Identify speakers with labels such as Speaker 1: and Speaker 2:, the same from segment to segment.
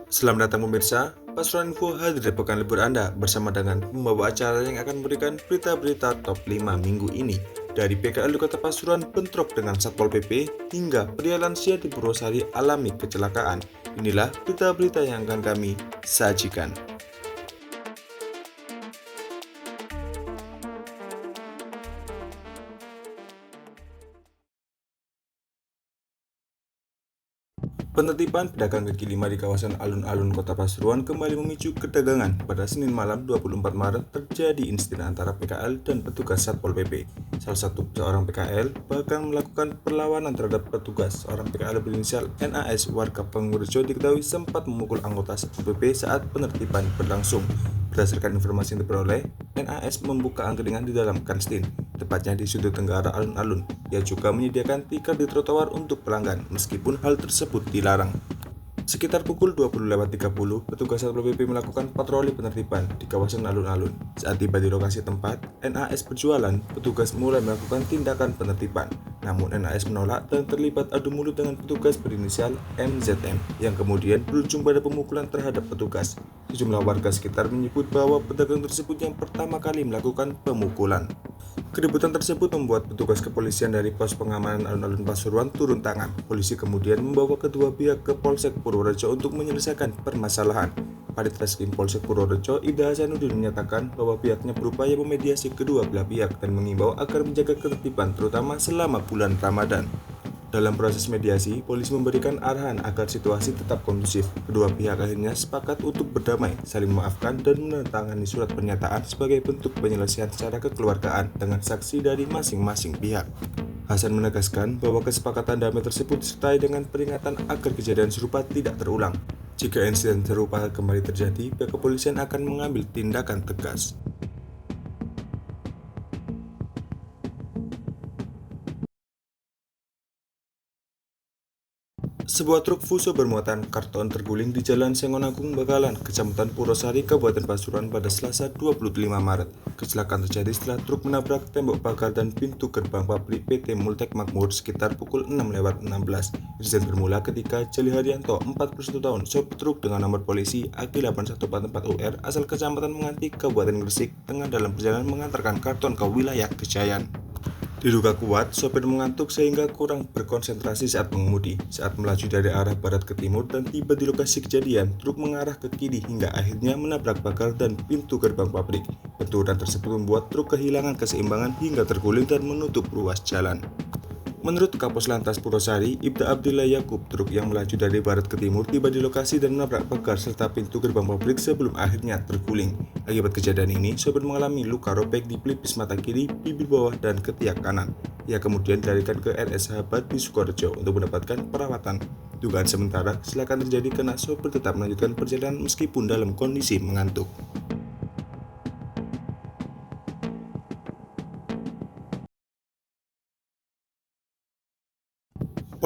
Speaker 1: Selamat datang pemirsa, Pasuruan Info hadir di pekan libur Anda bersama dengan pembawa acara yang akan memberikan berita-berita top 5 minggu ini. Dari PKL di Kota Pasuruan bentrok dengan Satpol PP hingga pria lansia di Purwosari alami kecelakaan. Inilah berita-berita yang akan kami sajikan. Penertiban pedagang kaki lima di kawasan alun-alun Kota Pasuruan kembali memicu ketegangan. Pada Senin malam 24 Maret terjadi insiden antara PKL dan petugas Satpol PP. Salah satu seorang PKL bahkan melakukan perlawanan terhadap petugas. Seorang PKL berinisial NAS warga Pengurjo diketahui sempat memukul anggota Satpol PP saat penertiban berlangsung. Berdasarkan informasi yang diperoleh, NAS membuka angkringan di dalam kantin, tepatnya di sudut tenggara alun-alun. Ia juga menyediakan tikar di trotoar untuk pelanggan, meskipun hal tersebut dilarang. Sekitar pukul 20.30, petugas Satpol PP melakukan patroli penertiban di kawasan alun-alun. Saat tiba di lokasi tempat, NAS berjualan, petugas mulai melakukan tindakan penertiban. Namun NAS menolak dan terlibat adu mulut dengan petugas berinisial MZM yang kemudian berujung pada pemukulan terhadap petugas. Sejumlah warga sekitar menyebut bahwa pedagang tersebut yang pertama kali melakukan pemukulan. Keributan tersebut membuat petugas kepolisian dari pos pengamanan alun-alun Pasuruan turun tangan. Polisi kemudian membawa kedua pihak ke Polsek Purworejo untuk menyelesaikan permasalahan. Kadit Reskrim Polsek Purworejo, Ida Hasanuddin menyatakan bahwa pihaknya berupaya memediasi kedua belah pihak dan mengimbau agar menjaga ketertiban terutama selama bulan Ramadan. Dalam proses mediasi, polisi memberikan arahan agar situasi tetap kondusif. Kedua pihak akhirnya sepakat untuk berdamai, saling memaafkan, dan menandatangani surat pernyataan sebagai bentuk penyelesaian secara kekeluargaan dengan saksi dari masing-masing pihak. Hasan menegaskan bahwa kesepakatan damai tersebut disertai dengan peringatan agar kejadian serupa tidak terulang. Jika insiden serupa kembali terjadi, pihak kepolisian akan mengambil tindakan tegas. Sebuah truk fuso bermuatan karton terguling di Jalan Sengonagung Bakalan, Kecamatan Purwosari, Kabupaten Pasuruan pada Selasa 25 Maret. Kecelakaan terjadi setelah truk menabrak tembok pagar dan pintu gerbang pabrik PT Multek Makmur sekitar pukul 6.16. Insiden bermula ketika Jali Haryanto, 41 tahun, sopir truk dengan nomor polisi AK8144UR asal Kecamatan Menganti, Kabupaten Gresik, tengah dalam perjalanan mengantarkan karton ke wilayah Gejayan. Diduga kuat, sopir mengantuk sehingga kurang berkonsentrasi saat mengemudi. Saat melaju dari arah barat ke timur dan tiba di lokasi kejadian, truk mengarah ke kiri hingga akhirnya menabrak pagar dan pintu gerbang pabrik. Benturan tersebut membuat truk kehilangan keseimbangan hingga terguling dan menutup ruas jalan. Menurut Kapos Lantas Purwosari, Ibda Abdillah Yakub, truk yang melaju dari barat ke timur tiba di lokasi dan menabrak pagar serta pintu gerbang pabrik sebelum akhirnya terguling. Akibat kejadian ini, sopir mengalami luka robek di pelipis mata kiri, bibir bawah, dan ketiak kanan. Ia kemudian dilarikan ke RS Sahabat di Sukorejo untuk mendapatkan perawatan. Dugaan sementara, kecelakaan terjadi karena sopir tetap melanjutkan perjalanan meskipun dalam kondisi mengantuk.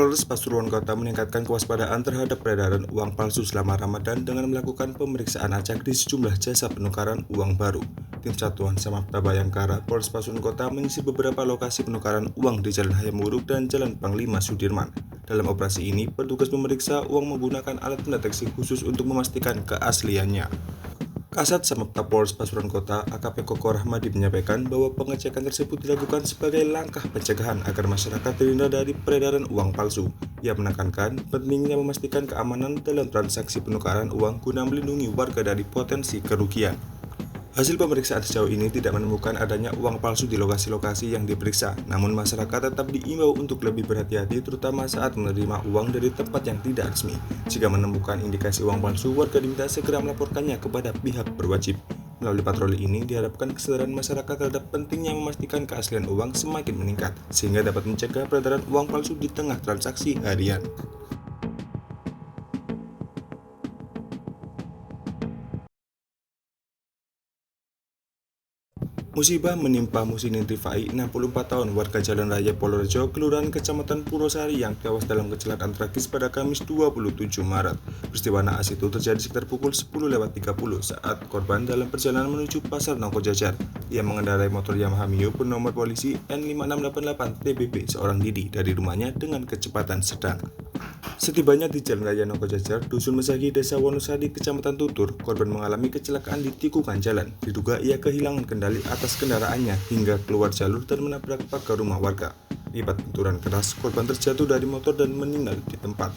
Speaker 1: Polres Pasuruan Kota meningkatkan kewaspadaan terhadap peredaran uang palsu selama Ramadan dengan melakukan pemeriksaan acak di sejumlah jasa penukaran uang baru. Tim Satuan Samapta Bayangkara Polres Pasuruan Kota menyisir beberapa lokasi penukaran uang di Jalan Hayam Wuruk dan Jalan Panglima Sudirman. Dalam operasi ini, petugas memeriksa uang menggunakan alat pendeteksi khusus untuk memastikan keasliannya. Kasat Samapta Polres Pasuruan Kota AKP Koko Rahmadi menyampaikan bahwa pengecekan tersebut dilakukan sebagai langkah pencegahan agar masyarakat terhindar dari peredaran uang palsu. Ia menekankan pentingnya memastikan keamanan dalam transaksi penukaran uang guna melindungi warga dari potensi kerugian. Hasil pemeriksaan sejauh ini tidak menemukan adanya uang palsu di lokasi-lokasi yang diperiksa, namun masyarakat tetap diimbau untuk lebih berhati-hati terutama saat menerima uang dari tempat yang tidak resmi. Jika menemukan indikasi uang palsu, warga diminta segera melaporkannya kepada pihak berwajib. Melalui patroli ini diharapkan kesadaran masyarakat terhadap pentingnya memastikan keaslian uang semakin meningkat, sehingga dapat mencegah peredaran uang palsu di tengah transaksi harian. Musibah menimpa Musinin Rifai, 64 tahun, warga Jalan Raya Polorejo, Kelurahan Kecamatan Purwosari yang tewas dalam kecelakaan tragis pada Kamis 27 Maret. Peristiwa naas itu terjadi sekitar pukul 10.30 saat korban dalam perjalanan menuju Pasar Nongko Jajar. Ia mengendarai motor Yamaha Mio bernomor polisi N5688 TBB seorang diri dari rumahnya dengan kecepatan sedang. Setibanya di Jalan Raya Nogojajar, Dusun Mesagi, Desa Wonosari, Kecamatan Tutur, korban mengalami kecelakaan di tikungan jalan. Diduga ia kehilangan kendali atas kendaraannya hingga keluar jalur dan menabrak pagar rumah warga. Akibat benturan keras, korban terjatuh dari motor dan meninggal di tempat.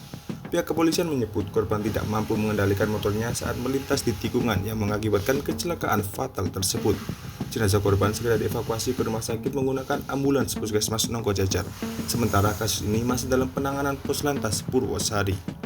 Speaker 1: Pihak kepolisian menyebut korban tidak mampu mengendalikan motornya saat melintas di tikungan yang mengakibatkan kecelakaan fatal tersebut. Jenazah korban segera dievakuasi ke rumah sakit menggunakan ambulans Puskesmas Nogojajar. Sementara kasus ini masih dalam penanganan Poslantas Purwosari.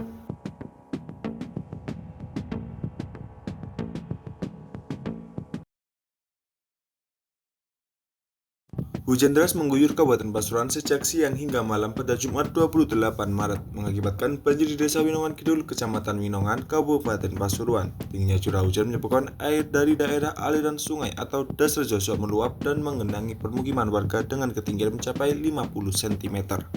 Speaker 1: Hujan deras mengguyur Kabupaten Pasuruan sejak siang hingga malam pada Jumat 28 Maret, mengakibatkan banjir di Desa Winongan Kidul, Kecamatan Winongan, Kabupaten Pasuruan. Tingginya curah hujan menyebabkan air dari daerah aliran sungai atau Dasrejoso meluap dan menggenangi permukiman warga dengan ketinggian mencapai 50 cm.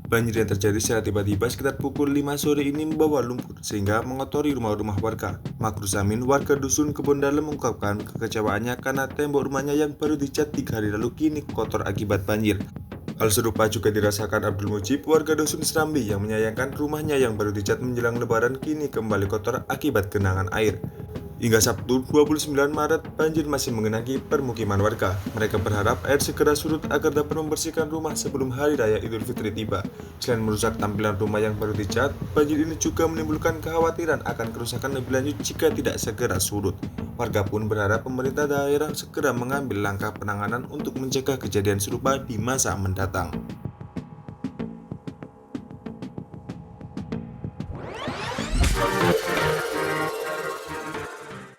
Speaker 1: Banjir yang terjadi secara tiba-tiba sekitar pukul 5 sore ini membawa lumpur sehingga mengotori rumah-rumah warga. Makru Samin, warga dusun Kebon Dalem, mengungkapkan kekecewaannya karena tembok rumahnya yang baru dicat 3 hari lalu kini kotor akibat banjir. Hal serupa juga dirasakan Abdul Mujib, warga dusun Serambi, yang menyayangkan rumahnya yang baru dicat menjelang lebaran kini kembali kotor akibat genangan air. Hingga Sabtu 29 Maret, banjir masih mengenangi permukiman warga. Mereka berharap air segera surut agar dapat membersihkan rumah sebelum Hari Raya Idul Fitri tiba. Selain merusak tampilan rumah yang baru dicat, banjir ini juga menimbulkan kekhawatiran akan kerusakan lebih lanjut jika tidak segera surut. Warga pun berharap pemerintah daerah segera mengambil langkah penanganan untuk mencegah kejadian serupa di masa mendatang.